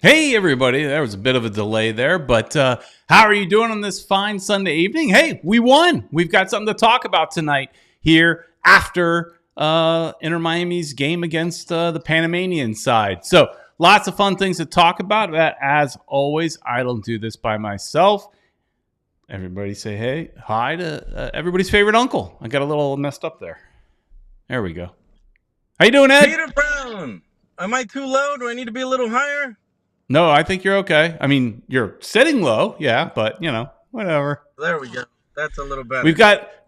Hey, everybody. There was a bit of a delay there, but how are you doing on this fine Sunday evening? Hey, we won. We've got something to talk about tonight here after Inter Miami's game against the Panamanian side. So lots of fun things to talk about. As always, I don't do this by myself. Everybody say hi to everybody's favorite uncle. I got a little messed up there. There we go. How you doing, Ed? Peter Brown. Am I too low? Do I need to be a little higher? No, I think you're okay. I mean, you're sitting low, yeah, but whatever. There we go. That's a little better.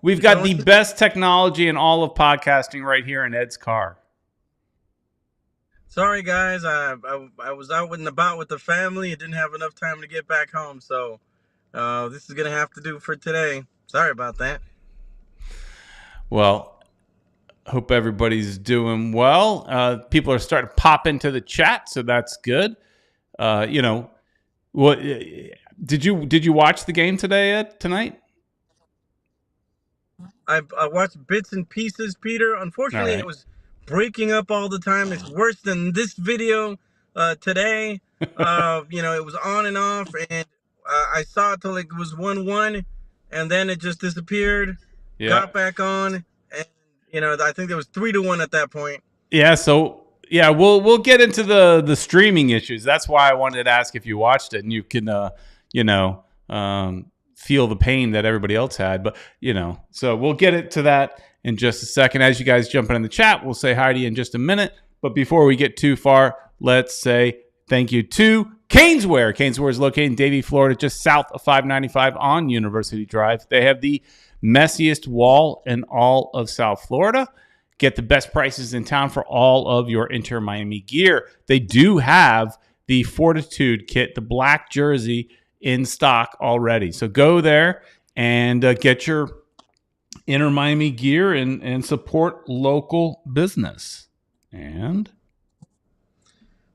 We've got the best technology in all of podcasting right here in Ed's car. Sorry, guys. I was out and about with the family. I didn't have enough time to get back home, so this is gonna have to do for today. Sorry about that. Well, hope everybody's doing well. People are starting to pop into the chat, so that's good. What did you watch the game today, Ed, tonight? I watched bits and pieces, Peter. Unfortunately, It was breaking up all the time. It's worse than this video today. It was on and off, and I saw it till it was 1-1, and then it just disappeared. Yeah. Got back on, and I think there was 3-1 at that point. Yeah. So. Yeah, we'll get into the streaming issues. That's why I wanted to ask if you watched it and you can, feel the pain that everybody else had. But, so we'll get into that in just a second. As you guys jump in the chat, we'll say hi to you in just a minute. But before we get too far, let's say thank you to Caneswear. Caneswear is located in Davie, Florida, just south of 595 on University Drive. They have the messiest wall in all of South Florida. Get the best prices in town for all of your Inter Miami gear. They do have the Fortitude kit, the black jersey, in stock already. So go there and get your Inter Miami gear and support local business. And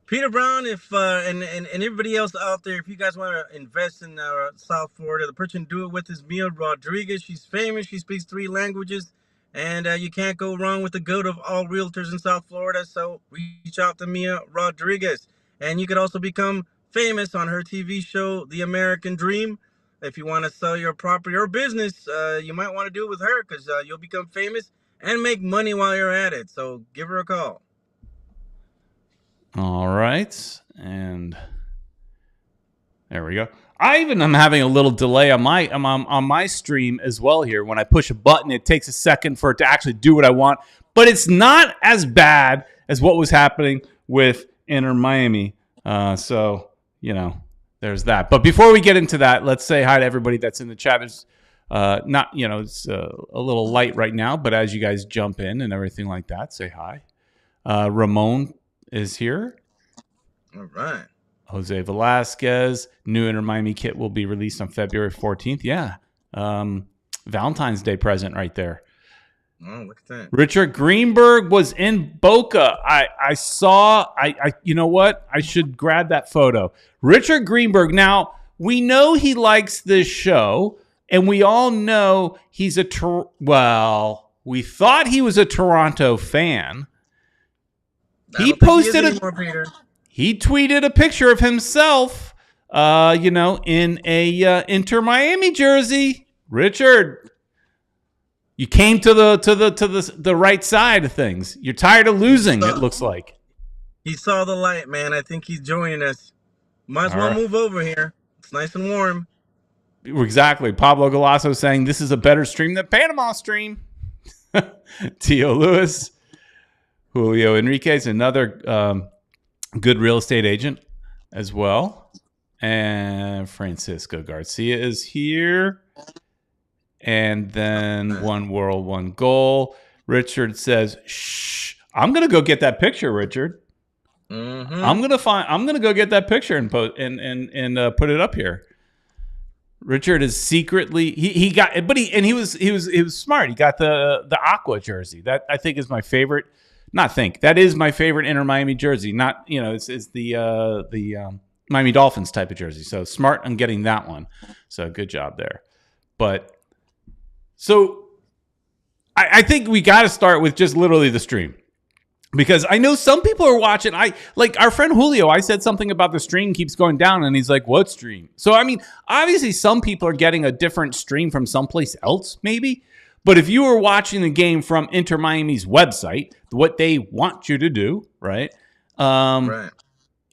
Peter Brown, if and everybody else out there, if you guys want to invest in South Florida, the person to do it with is Mia Rodrigues. She's famous. She speaks 3 languages. And you can't go wrong with the goat of all realtors in South Florida. So reach out to Mia Rodrigues. And you could also become famous on her TV show, The American Dream. If you want to sell your property or business, you might want to do it with her because you'll become famous and make money while you're at it. So give her a call. All right. And there we go. I even am having a little delay on my stream as well here. When I push a button, it takes a second for it to actually do what I want. But it's not as bad as what was happening with Inter Miami. So, there's that. But before we get into that, let's say hi to everybody that's in the chat. It's it's a little light right now, but as you guys jump in and everything like that, say hi. Ramon is here. All right. Jose Velasquez, new Inter Miami kit will be released on February 14th. Yeah. Valentine's Day present right there. Oh, look at that. Richard Greenberg was in Boca. I saw, you know what? I should grab that photo. Richard Greenberg. Now, we know he likes this show, and we all know he's we thought he was a Toronto fan. He posted He tweeted a picture of himself, in a Inter Miami jersey. Richard, you came to the right side of things. You're tired of losing. It looks like he saw the light, man. I think he's joining us. Might as well move over here. It's nice and warm. Exactly. Pablo Galasso saying this is a better stream than Panama stream. Tio Lewis, Julio Enriquez, another. Good real estate agent as well. And Francisco Garcia is here. And then One World, One Goal. Richard says, shh, I'm going to go get that picture, Richard. Mm-hmm. I'm going to go get that picture and put it up here. Richard is secretly he was smart. He got the aqua jersey. That I think is my favorite. That is my favorite Inter Miami jersey. It's the Miami Dolphins type of jersey. So smart on getting that one. So good job there. But so I think we got to start with just literally the stream. Because I know some people are watching. I like our friend Julio. I said something about the stream keeps going down, and he's like, "What stream?" So I mean, obviously, some people are getting a different stream from someplace else, maybe. But if you were watching the game from Inter Miami's website, what they want you to do, right? Right.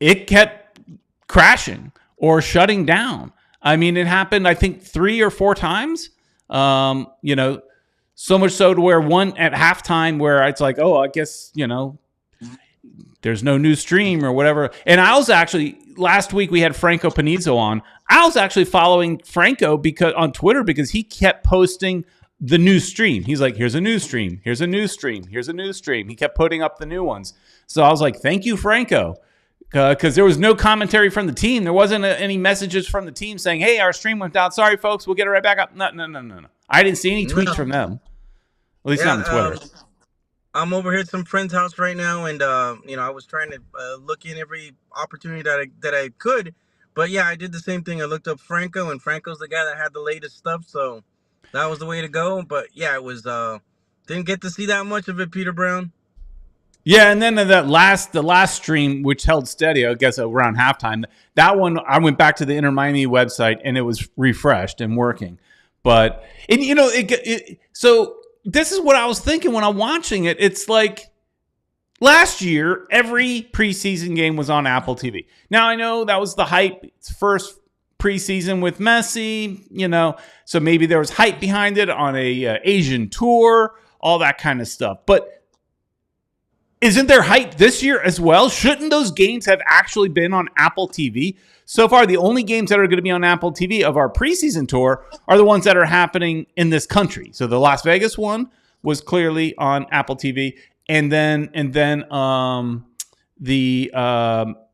It kept crashing or shutting down. I mean, it happened, I think, 3 or 4 times. You know. So much so to where one at halftime where it's like, oh, I guess, you know, there's no new stream or whatever. And I was actually, last week we had Franco Panizo on. I was actually following Franco because on Twitter because he kept posting the new stream. He's like, here's a new stream. Here's a new stream. Here's a new stream. He kept putting up the new ones. So I was like, thank you, Franco. Because there was no commentary from the team. There wasn't any messages from the team saying, hey, our stream went down. Sorry, folks. We'll get it right back up. No. I didn't see any tweets from them. At least not on Twitter. I'm over here at some friend's house right now, and you know, I was trying to look in every opportunity that I could. But yeah, I did the same thing. I looked up Franco, and Franco's the guy that had the latest stuff, so that was the way to go. But yeah, it was didn't get to see that much of it, Peter Brown. Yeah, and then the last stream, which held steady, I guess around halftime, that one I went back to the Inter Miami website and it was refreshed and working. But and you know, so this is what I was thinking when I'm watching it. It's like last year, every preseason game was on Apple TV. Now I know that was the hype. It's first preseason with Messi, you know, so maybe there was hype behind it on a Asian tour, all that kind of stuff. But isn't there hype this year as well? Shouldn't those games have actually been on Apple TV? So far, the only games that are going to be on Apple TV of our preseason tour are the ones that are happening in this country. So the Las Vegas one was clearly on Apple TV, and then the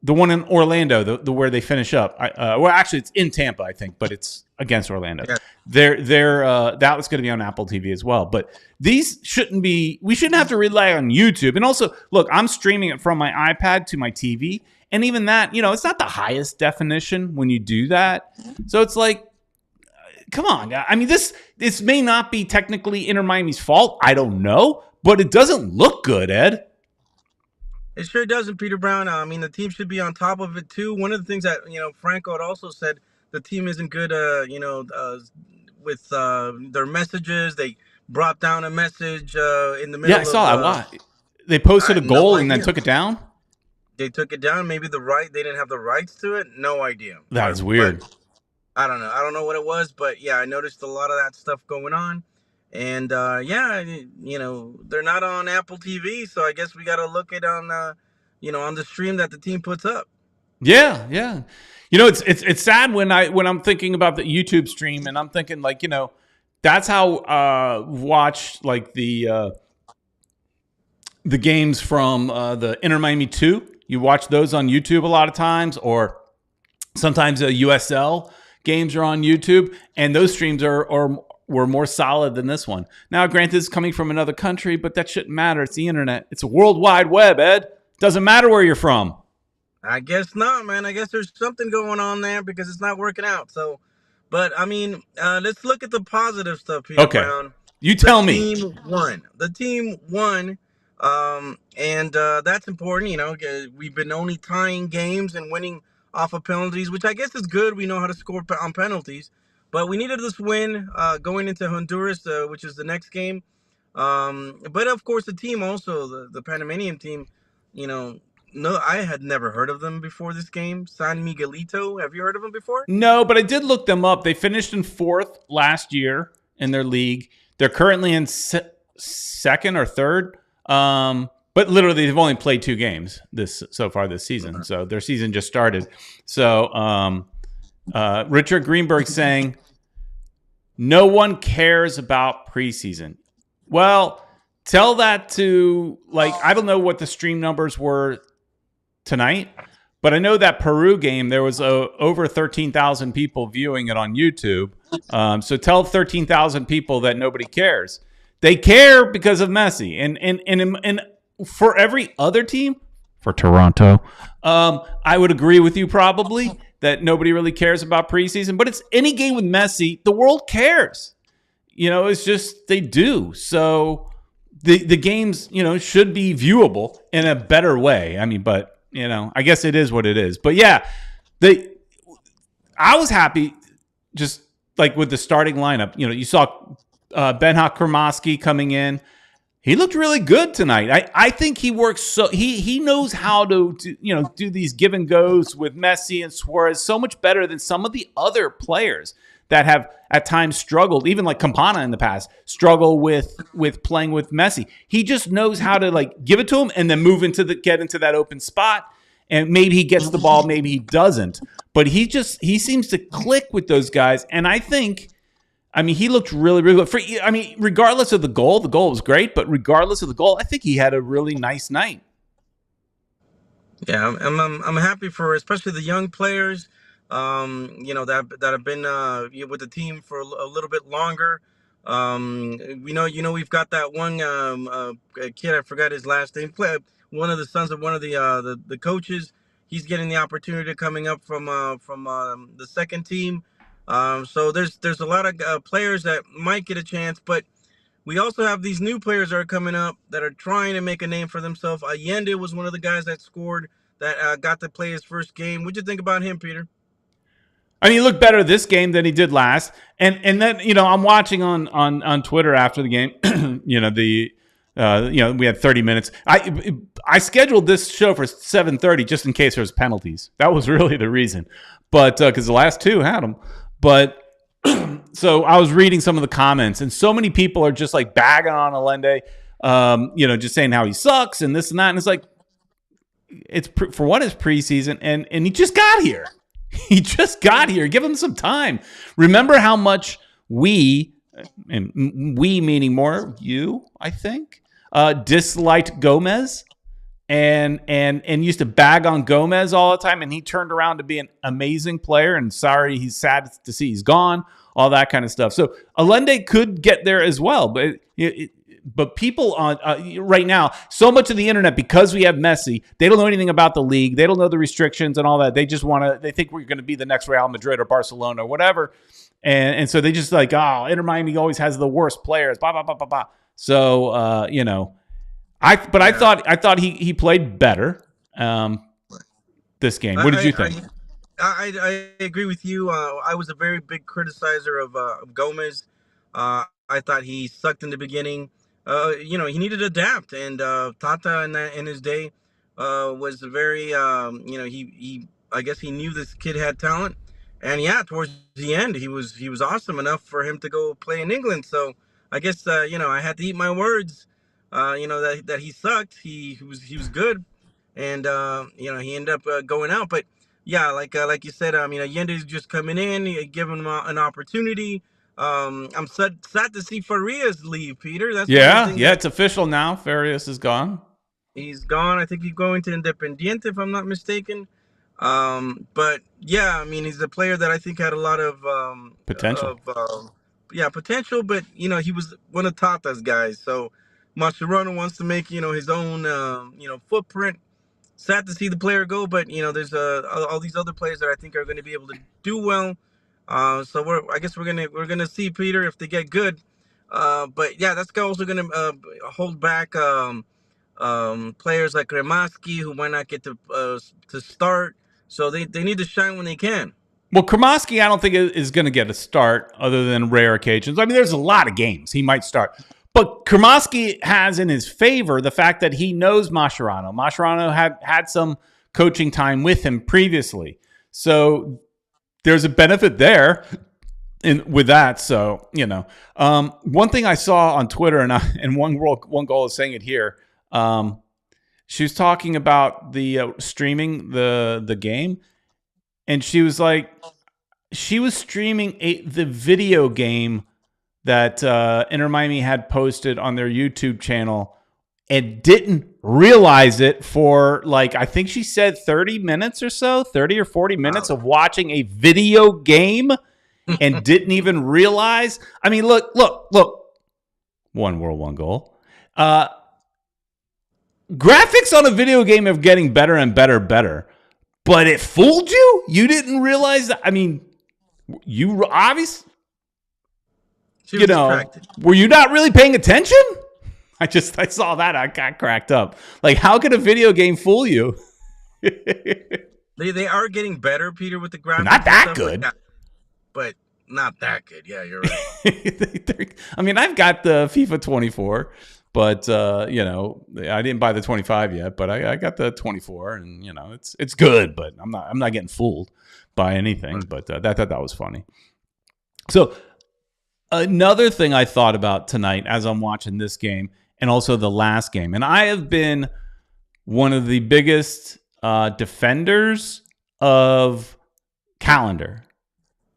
one in Orlando, the where they finish up. Well, actually, it's in Tampa, I think, but it's against Orlando. Yeah. That was going to be on Apple TV as well. But these shouldn't be. We shouldn't have to rely on YouTube. And also, look, I'm streaming it from my iPad to my TV, and even that, you know, it's not the highest definition when you do that. So it's like, come on. I mean, this may not be technically Inter Miami's fault. I don't know, but it doesn't look good, Ed. It sure doesn't, Peter Brown. I mean, the team should be on top of it too. One of the things that, you know, Franco had also said, the team isn't good, with their messages. They brought down a message in the middle. Yeah, I saw that. Why? They posted a goal and then took it down. They took it down. Maybe they didn't have the rights to it. No idea. That is weird. But I don't know. I don't know what it was, but yeah, I noticed a lot of that stuff going on. And yeah, you know, they're not on Apple TV, so I guess we got to look at on on the stream that the team puts up. Yeah. You know, it's sad when I'm thinking about the YouTube stream, and I'm thinking like, you know, that's how watch like the games from the Inter Miami 2. You watch those on YouTube a lot of times, or sometimes USL games are on YouTube, and those streams were more solid than this one. Now, granted, it's coming from another country, but that shouldn't matter. It's the internet. It's a world wide web, Ed. Doesn't matter where you're from. I guess not, man. I guess there's something going on there because it's not working out. So, but I mean, let's look at the positive stuff here. Okay, Brown. You tell me. The team won, and that's important. You know, we've been only tying games and winning off of penalties, which I guess is good. We know how to score on penalties. But we needed this win going into Honduras, which is the next game. But, of course, the team also, the Panamanian team, you know, no, I had never heard of them before this game. San Miguelito. Have you heard of them before? No, but I did look them up. They finished in 4th last year in their league. They're currently in 2nd or 3rd. But literally, they've only played 2 games so far this season. Uh-huh. So their season just started. So Richard Greenberg saying, no one cares about preseason. Well, tell that to, like, I don't know what the stream numbers were tonight, but I know that Peru game, there was over 13,000 people viewing it on YouTube. So tell 13,000 people that nobody cares. They care because of Messi. And for every other team, for Toronto, I would agree with you probably that nobody really cares about preseason, but it's any game with Messi, the world cares. You know, it's just they do. So the games, should be viewable in a better way. I mean, but I guess it is what it is. But yeah, I was happy just like with the starting lineup. You saw Benha Kremoski coming in. He looked really good tonight. I think he works so he knows how to do these give and goes with Messi and Suarez so much better than some of the other players that have at times struggled, even like Campana in the past, struggle with playing with Messi. He just knows how to like give it to him and then get into that open spot. And maybe he gets the ball, maybe he doesn't. But he seems to click with those guys. And I think, he looked really, really good. Regardless of the goal was great. But regardless of the goal, I think he had a really nice night. Yeah, I'm happy for especially the young players, that have been with the team for a little bit longer. We've got that one kid. I forgot his last name. One of the sons of one of the coaches. He's getting the opportunity coming up from the second team. So there's a lot of players that might get a chance, but we also have these new players that are coming up that are trying to make a name for themselves. Allende was one of the guys that scored, that got to play his first game. What'd you think about him, Peter? He looked better this game than he did last. And then, I'm watching on Twitter after the game, we had 30 minutes. I scheduled this show for 7:30 just in case there was penalties. That was really the reason. But because the last two had them. But so I was reading some of the comments, and so many people are just like bagging on Allende, just saying how he sucks and this and that. And it's like, for what is preseason, and he just got here. He just got here. Give him some time. Remember how much we meaning more you, I think, disliked Gomez and used to bag on Gomez all the time, and he turned around to be an amazing player. And he's sad to see he's gone. All that kind of stuff. So Allende could get there as well, but people on right now, so much of the internet, because we have Messi, they don't know anything about the league. They don't know the restrictions and all that. They just they think we're going to be the next Real Madrid or Barcelona or whatever. And so they just like, Inter Miami always has the worst players, blah, blah, blah, blah, blah. So, I thought he played better this game. What did you think? I agree with you. I was a very big criticizer of Gomez. I thought he sucked in the beginning. He needed to adapt, and Tata in his day was very, he I guess he knew this kid had talent, and yeah, towards the end he was awesome enough for him to go play in England. So I guess I had to eat my words. That he sucked. He was good, and he ended up going out. But yeah, like you said, Allende's just coming in, giving him an opportunity. I'm sad to see Farias leave, Peter. That's it's official now. Farias is gone. He's gone. I think he's going to Independiente, if I'm not mistaken. But yeah, he's a player that I think had a lot of potential. Potential. But he was one of Tata's guys. So Mascherano wants to make his own footprint. Sad to see the player go, but there's all these other players that I think are going to be able to do well. So I guess we're gonna see, Peter, if they get good. But yeah, that's also gonna hold back players like Kremoski, who might not get to start. So they need to shine when they can. Well, Kremoski, I don't think is going to get a start other than rare occasions. There's a lot of games he might start. But Kremoski has in his favor the fact that he knows Mascherano. Mascherano had some coaching time with him previously. So there's a benefit there with that. So, one thing I saw on Twitter, and one goal is saying it here. She was talking about the streaming the game, and she was like, she was streaming the video game that Inter Miami had posted on their YouTube channel and didn't realize it for I think she said 30 minutes or so, 30 or 40 minutes of watching a video game and didn't even realize. Look. One world, one goal. Graphics on a video game are getting better and better. But it fooled you? You didn't realize that? You obviously, were you not really paying attention? I saw that. I got cracked up. Like, how could a video game fool you? They are getting better, Peter, with the graphics. Not that and stuff good. like that, but not that good. Yeah, you're right. I mean, I've got the FIFA 24, but you know, I didn't buy the 25 yet, but I got the 24, and you know, it's good, but I'm not getting fooled by anything. But that was funny. So another thing I thought about tonight as I'm watching this game and also the last game, and I have been one of the biggest defenders of Calendar.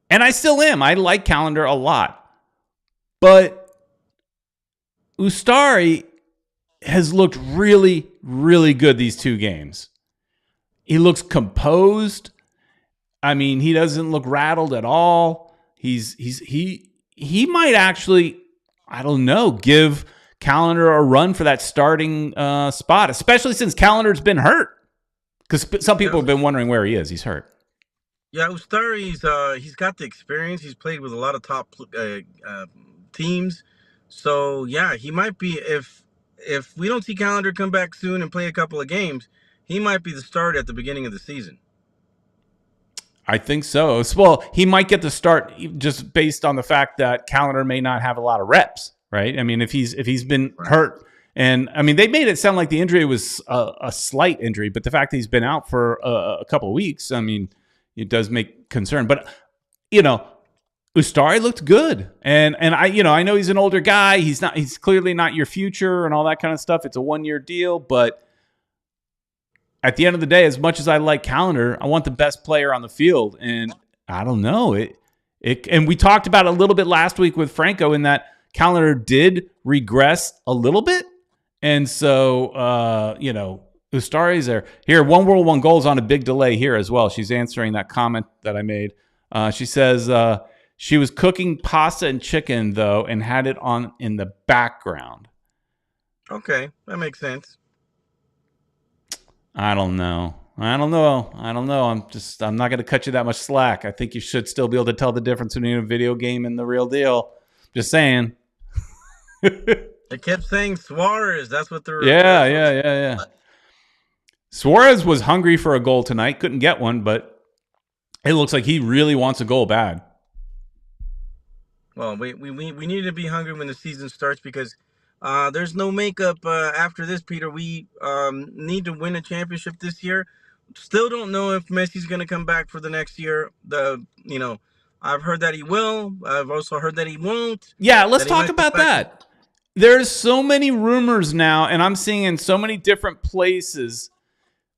And I still am. I like Calendar a lot. But Ustari has looked really, really good these two games. He looks composed. I mean, he doesn't look rattled at all. He might actually, I don't know, give Calendar a run for that starting spot, especially since Calendar's been hurt. Because some people have been wondering where he is. He's hurt. Yeah, Ustari's he's got the experience. He's played with a lot of top teams, so yeah, he might be. If we don't see Calendar come back soon and play a couple of games, he might be the starter at the beginning of the season. I think so. Well, he might get the start just based on the fact that Calendar may not have a lot of reps, right? I mean, if he's been hurt. And I mean, they made it sound like the injury was a slight injury, but the fact that he's been out for a couple of weeks, I mean, it does make concern. But you know, Ustari looked good, and I know he's an older guy. He's clearly not your future and all that kind of stuff. It's a 1-year deal, but at the end of the day, as much as I like Calendar, I want the best player on the field, and I don't know it. And we talked about it a little bit last week with Franco in that Calendar did regress a little bit. And so, Ustari's there. Here, One World, One Goal's on a big delay here as well. She's answering that comment that I made. She says she was cooking pasta and chicken, though, and had it on in the background. Okay, that makes sense. I don't know. I'm not going to cut you that much slack. I think you should still be able to tell the difference between a video game and the real deal. Just saying. They kept saying Suarez. That's what they're. Yeah. Suarez was hungry for a goal tonight. Couldn't get one, but it looks like he really wants a goal bad. Well, we need to be hungry when the season starts because there's no makeup after this, Peter. We need to win a championship this year. Still don't know if Messi's going to come back for the next year. I've heard that he will. I've also heard that he won't. Yeah, let's talk about that. There's so many rumors now, and I'm seeing in so many different places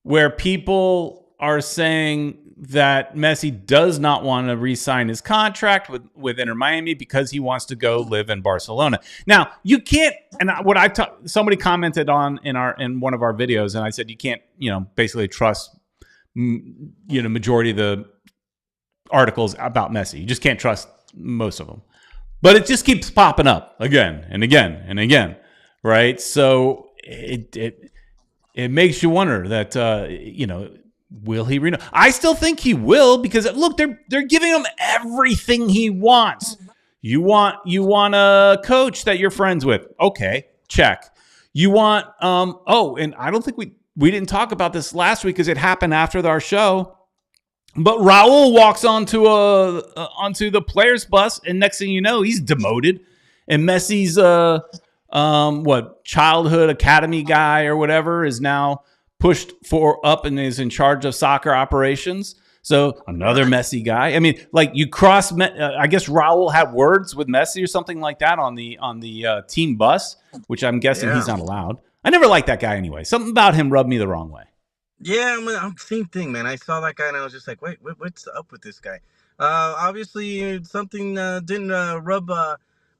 where people are saying that Messi does not want to re-sign his contract with Inter Miami because he wants to go live in Barcelona. Now, you can't, and what somebody commented on in one of our videos, and I said you can't, basically trust, majority of the articles about Messi. You just can't trust most of them. But it just keeps popping up again and again and again, right? So it makes you wonder that will he renew? I still think he will because look, they're giving him everything he wants. You want a coach that you're friends with? Okay, check. You want and I don't think we didn't talk about this last week because it happened after our show. But Raul walks onto the players' bus, and next thing you know, he's demoted. And Messi's childhood academy guy or whatever is now pushed up and is in charge of soccer operations. So another Messi guy. I mean, like you cross. I guess Raul had words with Messi or something like that on the team bus, which I'm guessing he's not allowed. I never liked that guy anyway. Something about him rubbed me the wrong way. Yeah, I'm same thing, man. I saw that guy and I was just like, wait, what's up with this guy? Obviously something didn't rub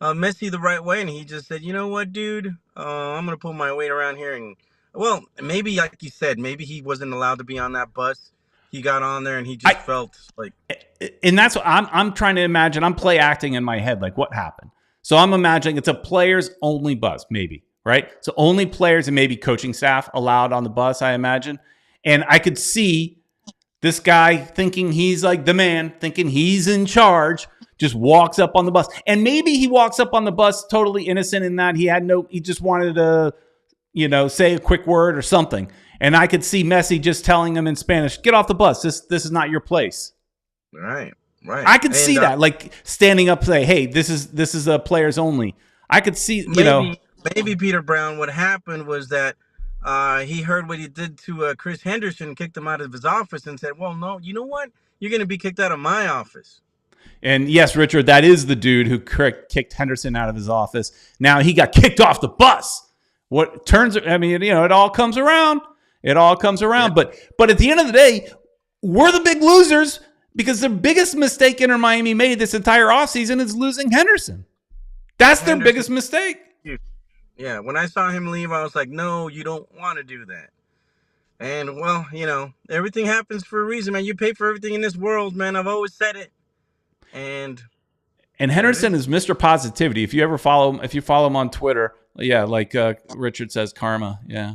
Messi the right way, and he just said, you know what, dude, I'm gonna pull my weight around here, and well, maybe like you said, maybe he wasn't allowed to be on that bus. He got on there and he just felt like, and that's what I'm trying to imagine. I'm play acting in my head, like what happened. So I'm imagining it's a players only bus, maybe, right? So only players and maybe coaching staff allowed on the bus, I imagine. And I could see this guy thinking he's like the man, thinking he's in charge, just walks up on the bus. And maybe he walks up on the bus totally innocent in that he just wanted to, say a quick word or something. And I could see Messi just telling him in Spanish, get off the bus. This is not your place. Right. I could see that, like standing up, say, hey, this is a players only. I could see, Maybe Peter Brown, what happened was that he heard what he did to Chris Henderson, kicked him out of his office and said, well, no, you know what? You're going to be kicked out of my office. And yes, Richard, that is the dude who kicked Henderson out of his office. Now he got kicked off the bus. It all comes around. It all comes around. Yeah. But at the end of the day, we're the big losers because the biggest mistake Inter Miami made this entire offseason is losing Henderson. That's their biggest mistake. Yeah, when I saw him leave, I was like, no, you don't want to do that. And, well, everything happens for a reason, man. You pay for everything in this world, man. I've always said it. And Henderson is Mr. Positivity. If you follow him on Twitter, yeah, like Richard says, karma, yeah.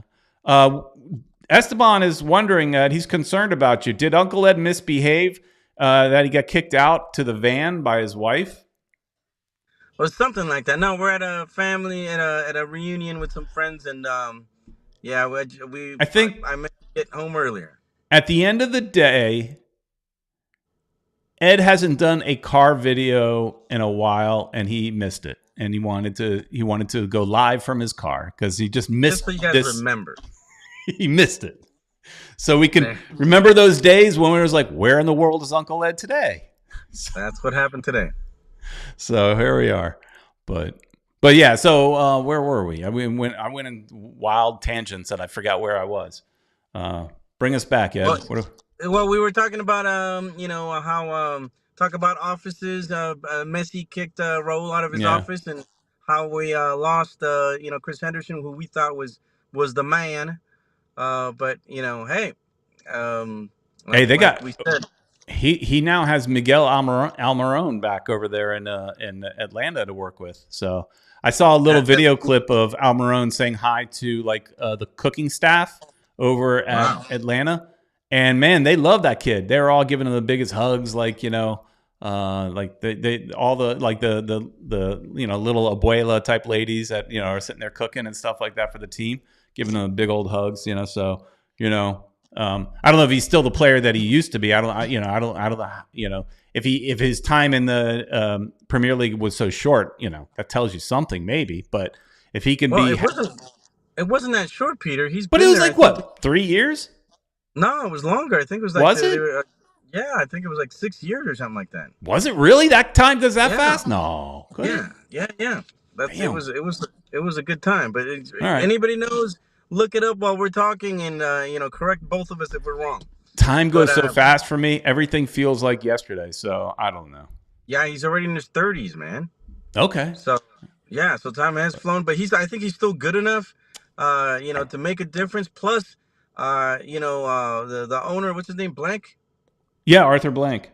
Esteban is wondering, he's concerned about you. Did Uncle Ed misbehave that he got kicked out to the van by his wife? Or something like that. No, we're at a family at a reunion with some friends, and I meant to get home earlier. At the end of the day, Ed hasn't done a car video in a while, and he missed it, and he wanted to go live from his car because he just missed. Just so you guys remember, he missed it, so we can remember those days when we was like, "Where in the world is Uncle Ed today?" That's what happened today. So here we are, but yeah. So where were we? I went in wild tangents and I forgot where I was. Bring us back, Ed. Well, we were talking about how talk about offices. Messi kicked Raul out of his office, and how we lost Chris Henderson, who we thought was the man. But hey, they got. We said. He now has Miguel Almiron back over there in Atlanta to work with. So I saw a little video clip of Almiron saying hi to the cooking staff over at Atlanta, and man, they love that kid. They're all giving him the biggest hugs, they all the little abuela type ladies that are sitting there cooking and stuff like that for the team, giving them big old hugs. So I don't know if he's still the player that he used to be. I don't know. If his time in the Premier League was so short, that tells you something maybe. But if he can be, it wasn't that short, Peter. But it was like what, 3 years? No, it was longer. I think it was like. Was it? Yeah, I think it was like 6 years or something like that. Was it really? That time goes that fast? No. Yeah. It was a good time. But anybody knows? Look it up while we're talking, and correct both of us if we're wrong. Time goes so fast for me. Everything feels like yesterday. So I don't know. Yeah, he's already in his 30s, man. Okay. So time has flown, but I think he's still good enough, to make a difference. Plus, the owner, what's his name, Blank? Yeah, Arthur Blank.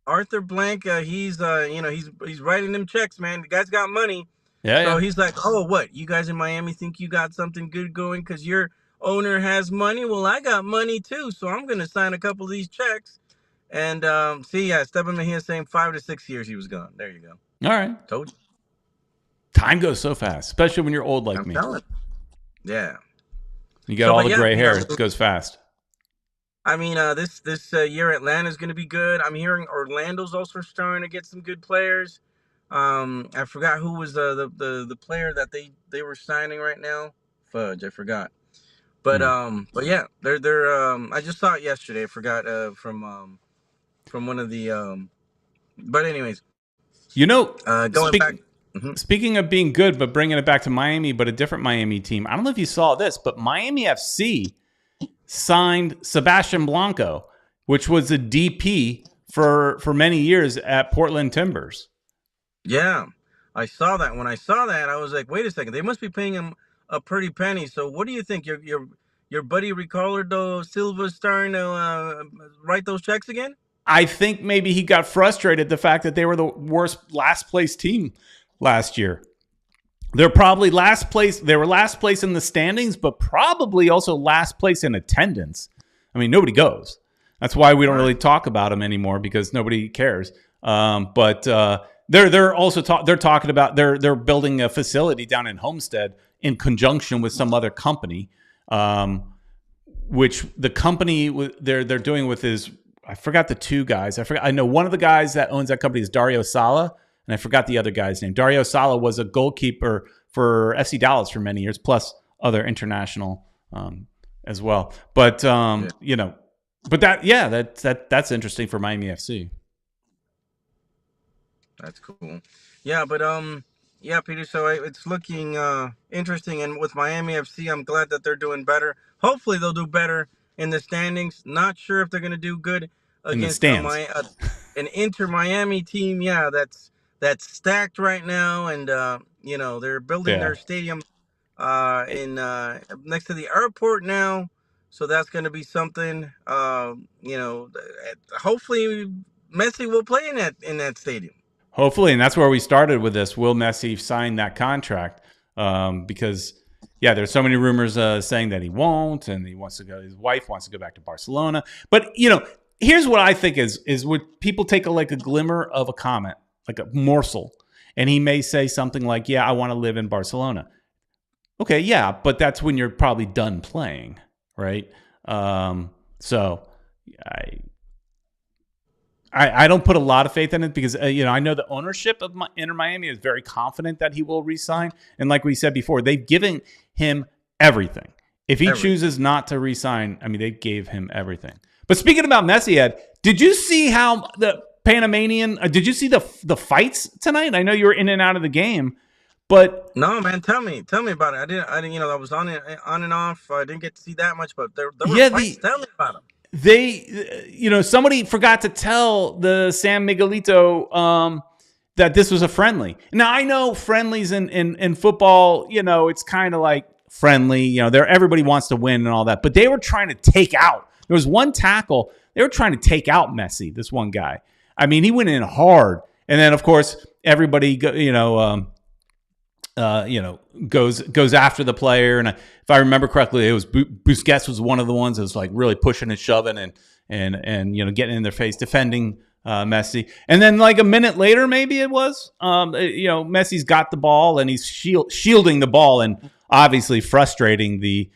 Arthur Blank. He's writing them checks, man. The guy's got money. Yeah. So he's like, oh, what? You guys in Miami think you got something good going because your owner has money? Well, I got money too, so I'm going to sign a couple of these checks. And Esteban Mejia saying 5 to 6 years he was gone. There you go. All right. Told you. Time goes so fast, especially when you're old like me. Telling. Yeah. You got all the gray hair. It goes fast. I mean, this year Atlanta's going to be good. I'm hearing Orlando's also starting to get some good players. I forgot who was the player that they were signing right now. Fudge, I forgot. But yeah, they're I just saw it yesterday. I forgot from one of the but anyways, going back. Mm-hmm. Speaking of being good, but bringing it back to Miami, but a different Miami team. I don't know if you saw this, but Miami FC signed Sebastian Blanco, which was a DP for many years at Portland Timbers. Yeah, I saw that. When I saw that, I was like, wait a second, they must be paying him a pretty penny. So what do you think? Your buddy Ricardo Silva starting to write those checks again? I think maybe he got frustrated the fact that they were the worst last place team last year. They're probably last place. They were last place in the standings, but probably also last place in attendance. I mean, nobody goes. That's why we don't really talk about him anymore, because nobody cares. But they're also they're talking about they're building a facility down in Homestead in conjunction with some other company, which the company they're doing with is, I forgot the two guys. I know one of the guys that owns that company is Dario Sala, and I forgot the other guy's name. Dario Sala was a goalkeeper for FC Dallas for many years, plus other international as well. But you know, but that's interesting for Miami FC. That's cool. Yeah, but yeah, Peter. So it's looking interesting, and with Miami FC, I'm glad that they're doing better. Hopefully, they'll do better in the standings. Not sure if they're going to do good In the against stands. an Inter Miami team. Yeah, that's stacked right now, and you know, they're building their stadium in next to the airport now, so that's going to be something. You know, hopefully Messi will play in that stadium. Hopefully, and that's where we started with this. Will Messi sign that contract? Because there's so many rumors saying that he won't, and he wants to go. His wife wants to go back to Barcelona. But you know, here's what I think is would people take a glimmer of a comment, like a morsel, and he may say something like, "Yeah, I want to live in Barcelona." Okay, yeah, but that's when you're probably done playing, right? So I don't put a lot of faith in it, because you know, I know the ownership of Inter Miami is very confident that he will re-sign, and like we said before, they've given him everything. If he chooses not to re-sign, I mean, they gave him everything. But speaking about Messi, Ed, did you see how the Panamanian? Did you see the fights tonight? I know you were in and out of the game, but no, man, tell me about it. I didn't. You know, I was on and off. I didn't get to see that much, but there were fights. Tell me about them. They, you know, somebody forgot to tell the San Miguelito that this was a friendly. Now, I know friendlies in football, you know, it's kind of like friendly, you know, everybody wants to win and all that, but they were trying to take out. There was one tackle. They were trying to take out Messi, this one guy. I mean, he went in hard. And then, of course, everybody, goes after the player. And if I remember correctly, it was Busquets was one of the ones that was like really pushing and shoving and you know, getting in their face, defending Messi. And then like a minute later, maybe it was, you know, Messi's got the ball and he's shielding the ball and obviously frustrating the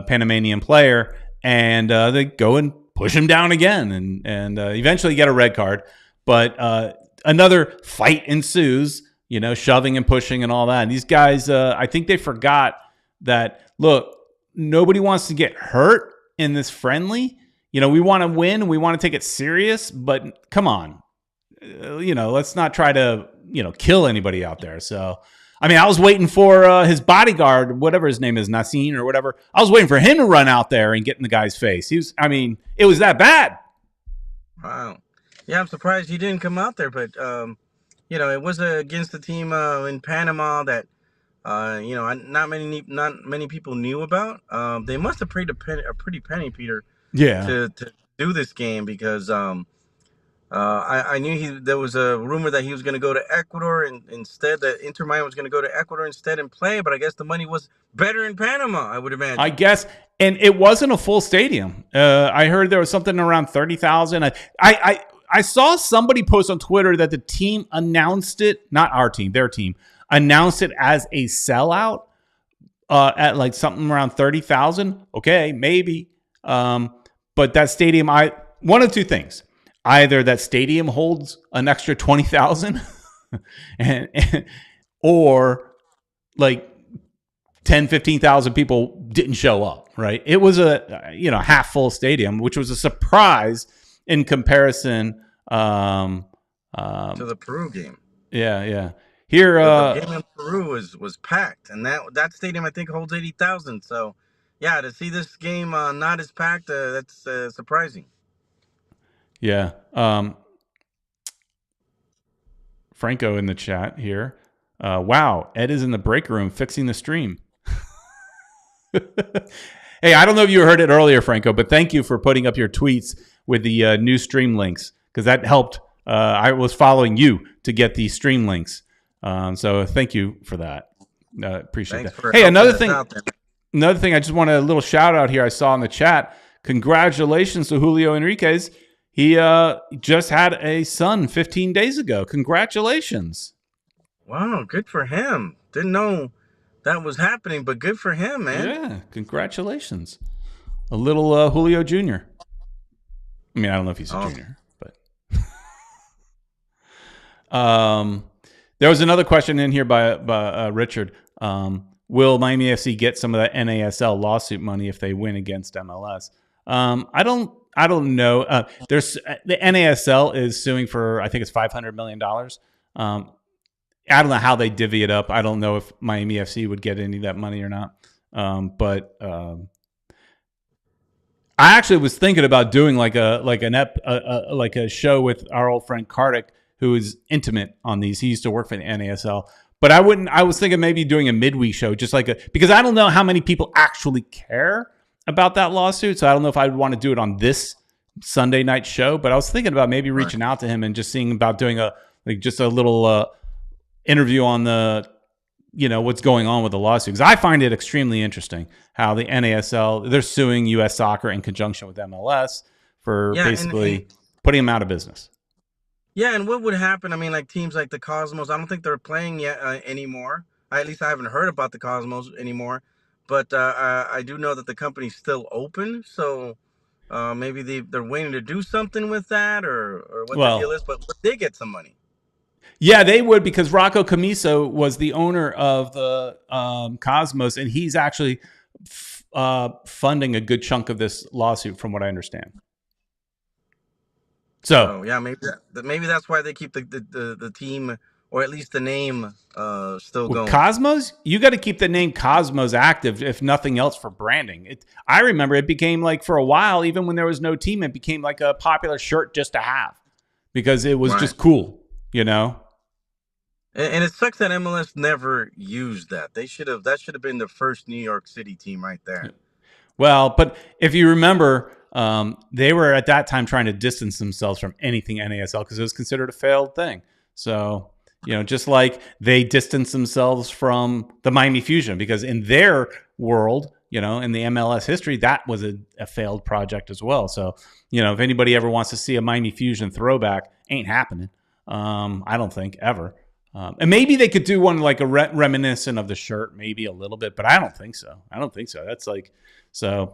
Panamanian player. And they go and push him down again and eventually get a red card. But another fight ensues. You know, shoving and pushing and all that. And these guys, I think they forgot that, look, nobody wants to get hurt in this friendly. You know, we want to win. We want to take it serious. But come on. You know, let's not try to, you know, kill anybody out there. So, I mean, I was waiting for his bodyguard, whatever his name is, Nassim or whatever. I was waiting for him to run out there and get in the guy's face. It was that bad. Wow. Yeah, I'm surprised he didn't come out there. But, you know, it was against the team in Panama that, you know, not many people knew about. They must have paid a pretty penny, Peter. Yeah. To do this game, because I knew there was a rumor that he was going to go to Ecuador, and instead that Inter Miami was going to go to Ecuador instead and play. But I guess the money was better in Panama, I would imagine. I guess. And it wasn't a full stadium. I heard there was something around 30,000. I saw somebody post on Twitter that the team announced it, not our team, their team, announced it as a sellout at like something around 30,000. Okay, maybe. But that stadium, one of two things. Either that stadium holds an extra 20,000 or like 10, 15,000 people didn't show up, right? It was a, you know, half full stadium, which was a surprise in comparison to the Peru game. Yeah. Here, the game in Peru was packed, and that stadium I think holds 80,000. So, yeah, to see this game not as packed, that's surprising. Yeah. Franco in the chat here. Wow, Ed is in the break room fixing the stream. Hey, I don't know if you heard it earlier, Franco, but thank you for putting up your tweets with the new stream links, because that helped. I was following you to get the stream links. So thank you for that. Appreciate that. Hey, another thing I just want a little shout out here I saw in the chat, congratulations to Julio Enriquez. He just had a son 15 days ago. Congratulations. Wow, good for him. Didn't know that was happening, but good for him, man. Yeah, congratulations. A little Julio Jr. I mean, I don't know if he's a junior, but there was another question in here by Richard. Will Miami FC get some of that NASL lawsuit money if they win against MLS? I don't know. There's the NASL is suing for, I think it's $500 million. I don't know how they divvy it up. I don't know if Miami FC would get any of that money or not. But I actually was thinking about doing like a show with our old friend Kartik, who is intimate on these. He used to work for the NASL. But I wouldn't. I was thinking maybe doing a midweek show, just because I don't know how many people actually care about that lawsuit. So I don't know if I would want to do it on this Sunday night show. But I was thinking about maybe reaching out to him and just seeing about doing just a little interview on the, what's going on with the lawsuit. Because I find it extremely interesting how the NASL, they're suing U.S. Soccer in conjunction with MLS for basically putting them out of business. Yeah, and what would happen? I mean, like teams like the Cosmos, I don't think they're playing yet anymore. At least I haven't heard about the Cosmos anymore. But I do know that the company's still open. So maybe they're waiting to do something with that or what the deal is. But they get some money. Yeah, they would, because Rocco Camiso was the owner of the Cosmos, and he's actually funding a good chunk of this lawsuit, from what I understand. So yeah, maybe that's why they keep the team, or at least the name, still going. Cosmos, you got to keep the name Cosmos active, if nothing else, for branding. I remember it became like, for a while, even when there was no team, it became like a popular shirt just to have, because it was just cool, And it sucks that MLS never used that. That should have been the first New York City team right there. Well, but if you remember, they were at that time trying to distance themselves from anything NASL because it was considered a failed thing. So, just like they distanced themselves from the Miami Fusion, because in their world, in the MLS history, that was a failed project as well. So, if anybody ever wants to see a Miami Fusion throwback, ain't happening. I don't think ever. And maybe they could do one like a reminiscent of the shirt, maybe a little bit, but I don't think so. That's like, so,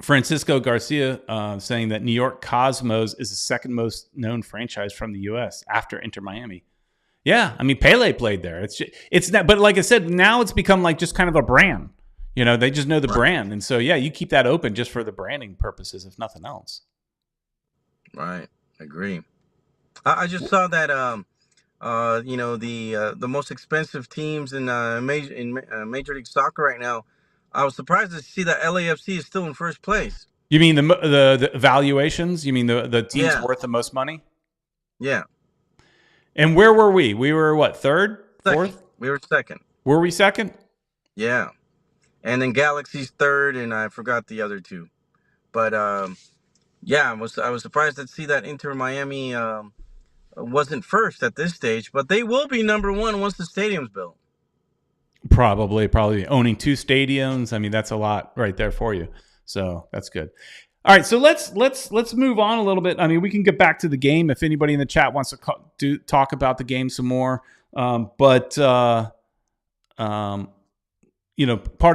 Francisco Garcia saying that New York Cosmos is the second most known franchise from the U.S. after Inter Miami. Yeah, I mean, Pele played there. It's not, but like I said, now it's become like just kind of a brand. They just know the brand, and so yeah, you keep that open just for the branding purposes, if nothing else. Right, agree. I just saw that the most expensive teams in Major League Soccer right now. I was surprised to see that LAFC is still in first place. You mean the valuations? You mean the team's worth the most money? Yeah. And where were we? We were what, third, fourth? We were second. Were we second? Yeah. And then Galaxy's third, and I forgot the other two. But yeah, I was surprised to see that Inter Miami wasn't first at this stage, but they will be number one once the stadium's built. Probably owning two stadiums. I mean, that's a lot right there for you. So that's good. All right, so let's move on a little bit. I mean, we can get back to the game if anybody in the chat wants to talk about the game some more. But part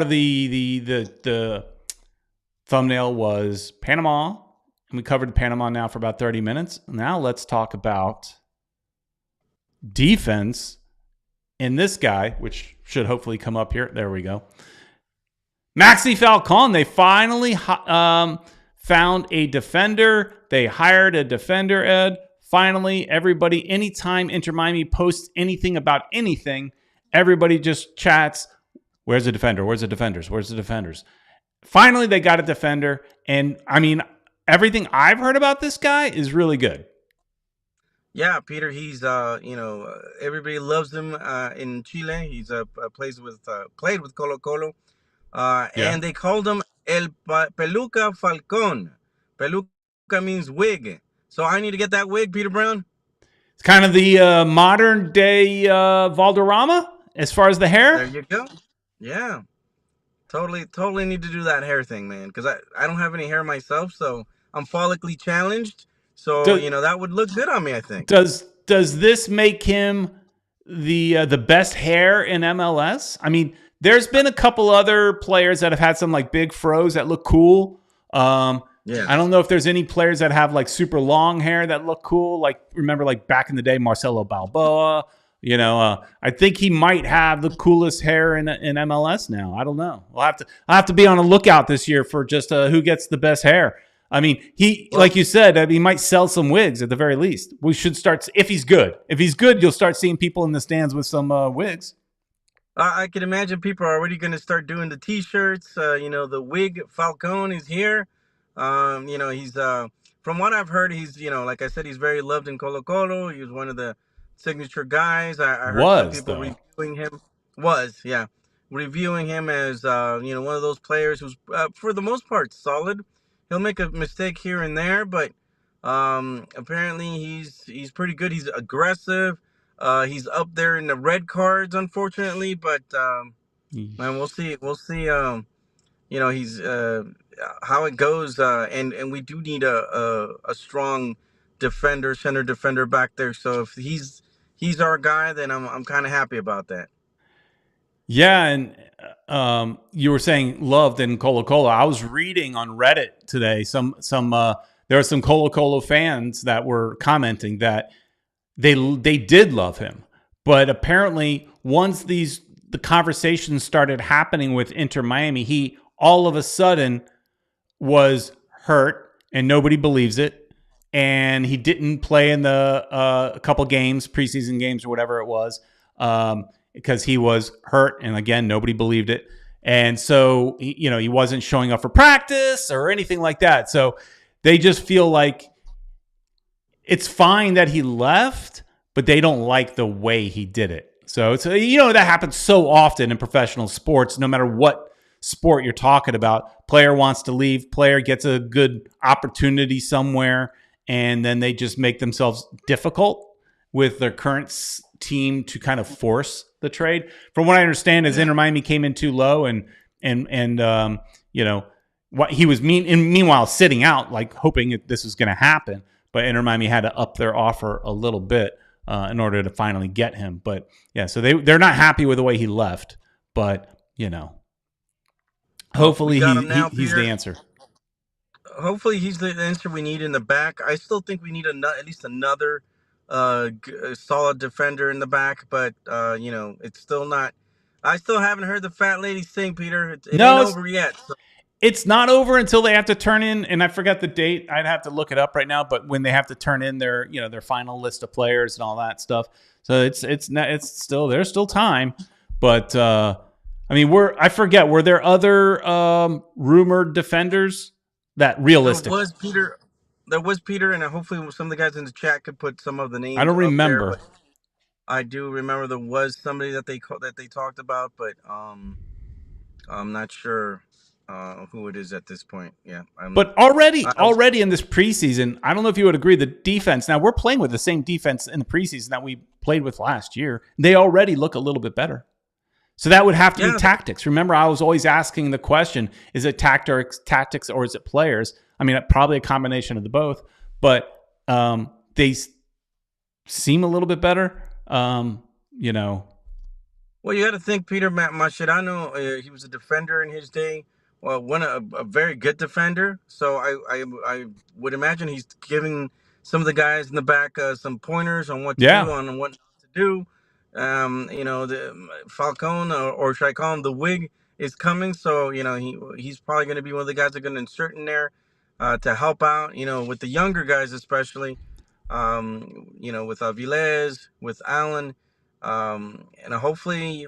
of the thumbnail was Panama, and we covered Panama now for about 30 minutes. Now let's talk about defense in this guy, which should hopefully come up here. There we go. Maxi Falcon. They finally found a defender. They hired a defender, Ed. Finally, everybody, anytime Inter Miami posts anything about anything, everybody just chats, where's the defender? Where's the defenders? Where's the defenders? Finally, they got a defender. And, I mean, everything I've heard about this guy is really good. Yeah, Peter, he's, everybody loves him in Chile. He's played with Colo-Colo. And they called him El Peluca Falcon. Peluca means wig. So I need to get that wig, Peter Brown. It's kind of the modern day Valderrama as far as the hair. There you go. Yeah. Totally need to do that hair thing, man. Because I don't have any hair myself, so I'm follically challenged. So Do, that would look good on me, I think. does this make him the best hair in MLS? I mean, there's been a couple other players that have had some like big fros that look cool. Yeah. I don't know if there's any players that have like super long hair that look cool. Like remember, like back in the day, Marcelo Balboa. I think he might have the coolest hair in MLS now. I don't know. I'll have to be on a lookout this year for just who gets the best hair. I mean, like you said, he might sell some wigs at the very least. We should start if he's good. If he's good, you'll start seeing people in the stands with some wigs. I can imagine people are already going to start doing the T-shirts. The wig Falcone is here. He's from what I've heard, he's like I said, he's very loved in Colo Colo. He was one of the signature guys. I heard some Was people though. reviewing him. Reviewing him as one of those players who's for the most part solid. He'll make a mistake here and there, but apparently he's pretty good. He's aggressive. He's up there in the red cards, unfortunately, but man, we'll see. We'll see. He's how it goes, and we do need a strong defender, center defender back there. So if he's our guy, then I'm kind of happy about that. Yeah, and you were saying loved in Colo Colo. I was reading on Reddit today. There are some Colo Colo fans that were commenting that they did love him, but apparently once the conversations started happening with Inter Miami, he all of a sudden was hurt, and nobody believes it. And he didn't play in the a couple games, preseason games or whatever it was, because he was hurt. And again, nobody believed it. And so, he wasn't showing up for practice or anything like that. So they just feel like it's fine that he left, but they don't like the way he did it. So it's that happens so often in professional sports, no matter what sport you're talking about. Player wants to leave, player gets a good opportunity somewhere, and then they just make themselves difficult with their current team to kind of force the trade. From what I understand, is Inter Miami came in too low, and what he was meanwhile sitting out, like hoping this was going to happen. But Inter Miami had to up their offer a little bit in order to finally get him. But yeah, so they're not happy with the way he left. But hopefully he's the answer. Hopefully he's the answer we need in the back. I still think we need at least another solid defender in the back, but it's still not. I still haven't heard the fat lady sing, Peter. It ain't over yet. So. It's not over until they have to turn in, and I forgot the date. I'd have to look it up right now. But when they have to turn in their final list of players and all that stuff, so there's still time. But I forget. Were there other rumored defenders that realistic? There was Peter, and hopefully some of the guys in the chat could put some of the names. I don't remember. There, I do remember there was somebody that they talked about, but I'm not sure who it is at this point. Yeah, but already in this preseason, I don't know if you would agree. The defense, now we're playing with the same defense in the preseason that we played with last year. They already look a little bit better. So that would have to be tactics. Remember, I was always asking the question: is it tactics or is it players? I mean, probably a combination of the both. But they seem a little bit better. Well, you got to think Peter Mascherano. He was a defender in his day. Well, a very good defender. So I would imagine he's giving some of the guys in the back some pointers on what to do, on what not to do. The Falcone, or should I call him the Wig, is coming. So he's probably going to be one of the guys that are going to insert in there to help out. With the younger guys especially. With Avilés, with Allen. And hopefully,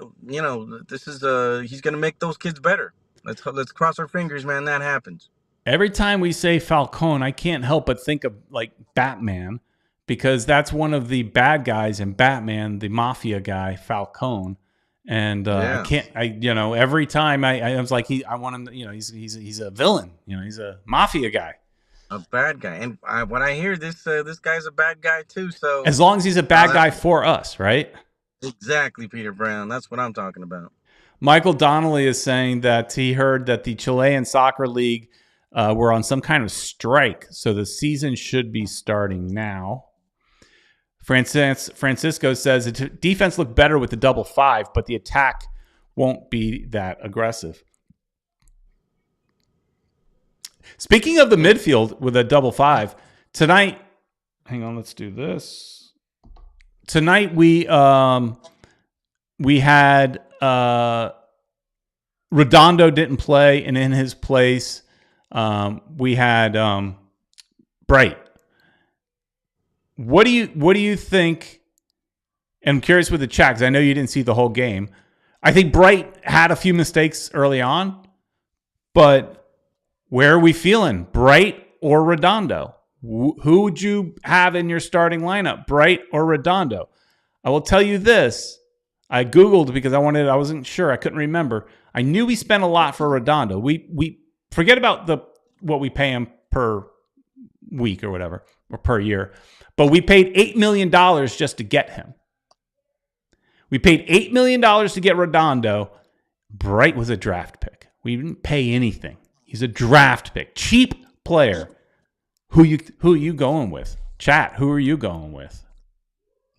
this is he's going to make those kids better. Let's cross our fingers, man. That happens. Every time we say Falcone, I can't help but think of like Batman, because that's one of the bad guys in Batman, the mafia guy Falcone. And every time I was like, I want him. He's a villain. He's a mafia guy. A bad guy, and what I hear, this guy's a bad guy too. So as long as he's a bad guy for us, right? Exactly, Peter Brown. That's what I'm talking about. Michael Donnelly is saying that he heard that the Chilean Soccer League were on some kind of strike, so the season should be starting now. Francisco says the defense looked better with the double five, but the attack won't be that aggressive. Speaking of the midfield with a double five, tonight, hang on, let's do this. Tonight we had Redondo didn't play, and in his place we had Bright. What do you think? And I'm curious with the chat because I know you didn't see the whole game. I think Bright had a few mistakes early on, but where are we feeling? Bright or Redondo? Who would you have in your starting lineup, Bright or Redondo? I will tell you this. I Googled because I wasn't sure. I couldn't remember. I knew we spent a lot for Redondo. We forget about what we pay him per week or whatever, or per year. But we paid $8 million just to get him. We paid $8 million to get Redondo. Bright was a draft pick. We didn't pay anything. He's a draft pick. Cheap player. Who are you going with? Chat, who are you going with?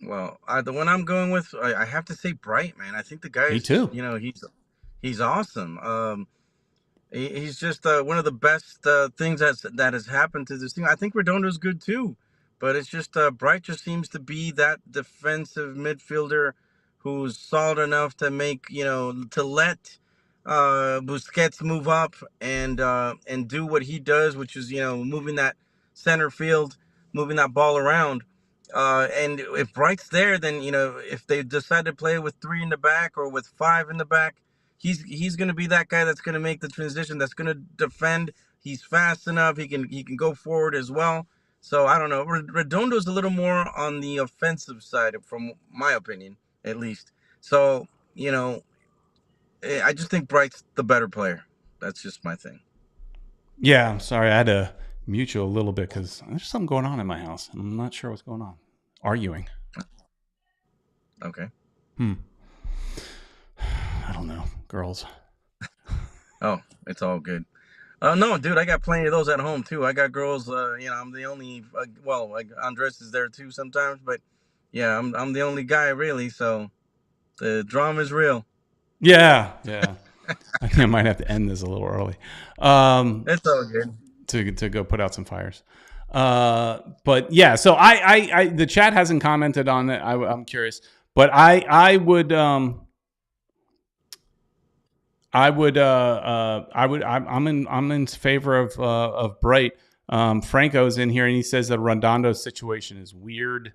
Well, the one I'm going with, I have to say Bright, man. I think the guy Me too. He's awesome. He's just one of the best things that has happened to this team. I think Redondo's good too, but it's just Bright just seems to be that defensive midfielder who's solid enough to to let Busquets move up and do what he does, which is moving that center field, moving that ball around. And if Bright's there, then if they decide to play with 3 in the back or with 5 in the back, he's going to be that guy that's going to make the transition, that's going to defend. He's fast enough. He can go forward as well. So I don't know. Redondo's a little more on the offensive side, from my opinion, at least. So I just think Bright's the better player. That's just my thing. Yeah, I'm sorry. I had to mute you a little bit because there's something going on in my house. I'm not sure what's going on. Arguing. Okay. I don't know. Girls. Oh, it's all good. No, dude, I got plenty of those at home too. I got girls. I'm the only. Andres is there too sometimes, but yeah, I'm the only guy really. So the drama is real. Yeah. I think I might have to end this a little early. It's all good. To go put out some fires. But yeah, so I the chat hasn't commented on it. I'm curious, but I'm in favor of Bright. Franco's in here and he says that Rondando's situation is weird.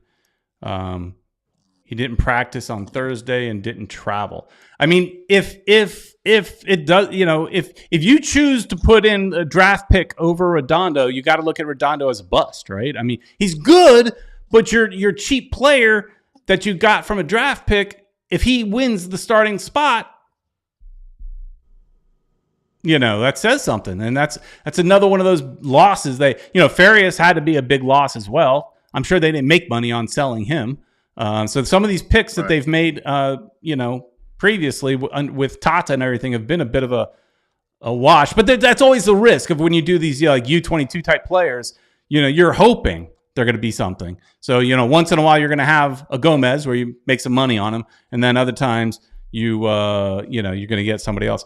He didn't practice on Thursday and didn't travel. I mean, if it does, if you choose to put in a draft pick over Redondo, you got to look at Redondo as a bust, right? I mean, he's good, but your cheap player that you got from a draft pick, if he wins the starting spot, that says something. And that's another one of those losses. Farias had to be a big loss as well. I'm sure they didn't make money on selling him. So some of these picks that they've made, previously with Tata and everything have been a bit of a wash. But that's always the risk of when you do these like U22 type players. You're hoping they're going to be something. So once in a while you're going to have a Gomez where you make some money on him, and then other times you're going to get somebody else.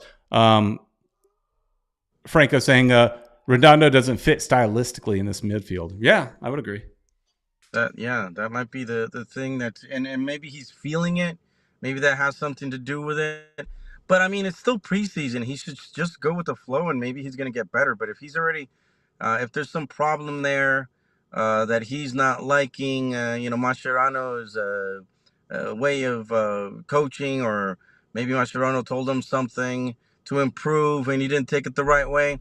Franco saying Redondo doesn't fit stylistically in this midfield. Yeah, I would agree. That might be the thing and maybe he's feeling it. Maybe that has something to do with it. But I mean, it's still preseason. He should just go with the flow, and maybe he's going to get better. But if he's already, if there's some problem there that he's not liking, Mascherano's way of coaching, or maybe Mascherano told him something to improve and he didn't take it the right way.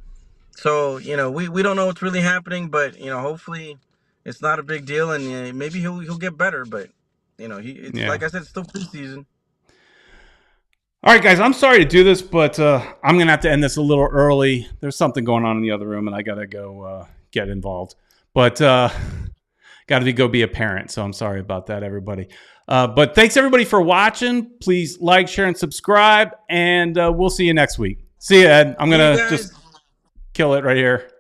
So we don't know what's really happening, but hopefully it's not a big deal, and maybe he'll get better. But like I said, it's still preseason. All right, guys, I'm sorry to do this, but I'm going to have to end this a little early. There's something going on in the other room, and I got to go get involved. But got to go be a parent. So I'm sorry about that, everybody. But thanks everybody for watching. Please like, share, and subscribe, and we'll see you next week. See you, Ed. I'm gonna just kill it right here.